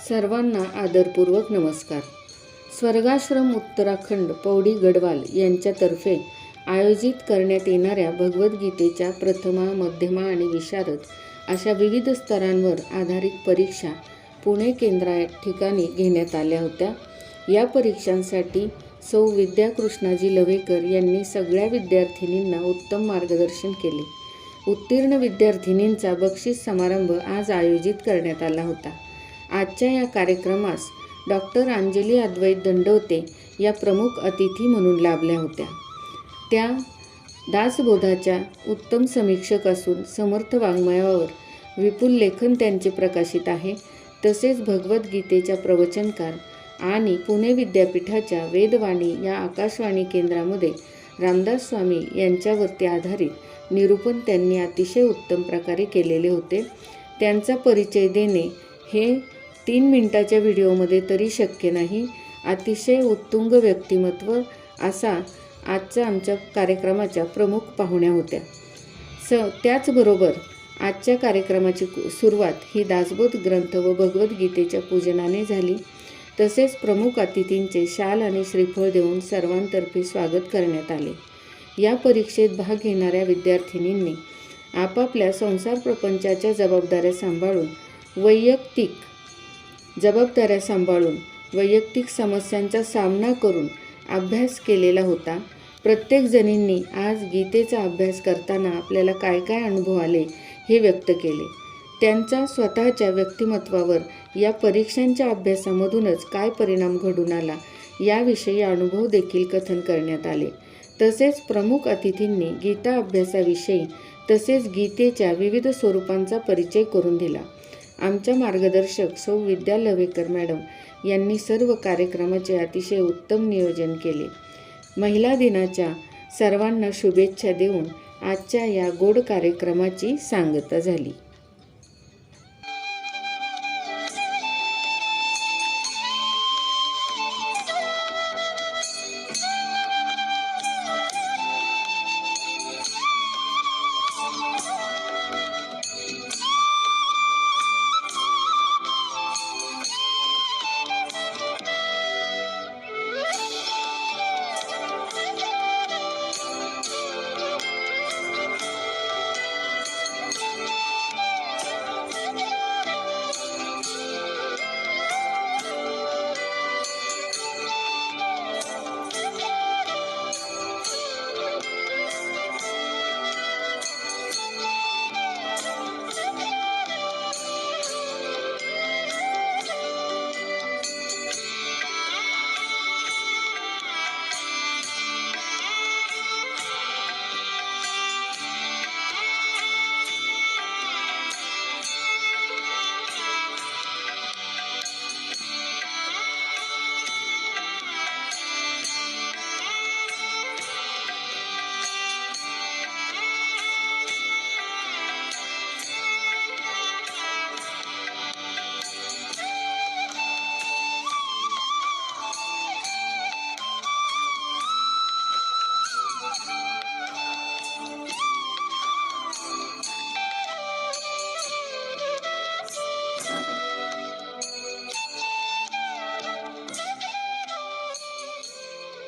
सर्वांना आदरपूर्वक नमस्कार. स्वर्गाश्रम उत्तराखंड पौडी गढवाल यांच्यातर्फे आयोजित करण्यात येणाऱ्या भगवद्गीतेच्या प्रथमा, मध्यमा आणि विशारद अशा विविध स्तरांवर आधारित परीक्षा पुणे केंद्रा ठिकाणी घेण्यात आल्या होत्या. या परीक्षांसाठी सौ विद्या कृष्णाजी लवेकर यांनी सगळ्या विद्यार्थिनींना उत्तम मार्गदर्शन केले. उत्तीर्ण विद्यार्थिनींचा बक्षीस समारंभ आज आयोजित करण्यात आला होता. आजच्या या कार्यक्रमास डॉक्टर अंजली अद्वैत दंडवते या प्रमुख अतिथी म्हणून लाभल्या होत्या. त्या दासबोधाच्या उत्तम समीक्षक असून समर्थ वाङ्मयावर विपुल लेखन त्यांचे प्रकाशित आहे. तसेच भगवद्गीतेच्या प्रवचनकार आणि पुणे विद्यापीठाच्या वेदवाणी या आकाशवाणी केंद्रामध्ये रामदास स्वामी यांच्यावरती आधारित निरूपण त्यांनी अतिशय उत्तम प्रकारे केलेले होते. त्यांचा परिचय देणे हे 3 मिनिटाच्या व्हिडिओमध्ये तरी शक्य नाही. अतिशय उत्तुंग व्यक्तिमत्व असा आजच्या आमच्या कार्यक्रमाच्या प्रमुख पाहुण्या होत्या. त्याचबरोबर आजच्या कार्यक्रमाची सुरुवात ही दासबोध ग्रंथ व भगवद्गीतेच्या पूजनाने झाली. तसेच प्रमुख अतिथींचे शाल आणि श्रीफळ देऊन सर्वांतर्फे स्वागत करण्यात आले. या परीक्षेत भाग घेणाऱ्या विद्यार्थिनींनी आपापल्या संसार प्रपंचाच्या जबाबदाऱ्या सांभाळून वैयक्तिक समस्यांचा सामना करून अभ्यास केलेला होता. प्रत्येक जणींनी आज गीतेचा अभ्यास करताना आपल्याला काय काय अनुभव आले हे व्यक्त केले. त्यांच्या स्वतःच्या व्यक्तिमत्वावर या परीक्षांच्या अभ्यासामधूनच काय परिणाम घडून आला याविषयी अनुभव देखील कथन करण्यात आले. तसेच प्रमुख अतिथींनी गीता अभ्यासाविषयी तसेच गीतेच्या विविध स्वरूपांचा परिचय करून दिला. आमच्या मार्गदर्शक सौ विद्या लवेकर मॅडम यांनी सर्व कार्यक्रमाचे अतिशय उत्तम नियोजन केले. महिला दिनाच्या सर्वांना शुभेच्छा देऊन आजच्या या गोड कार्यक्रमाची सांगता झाली.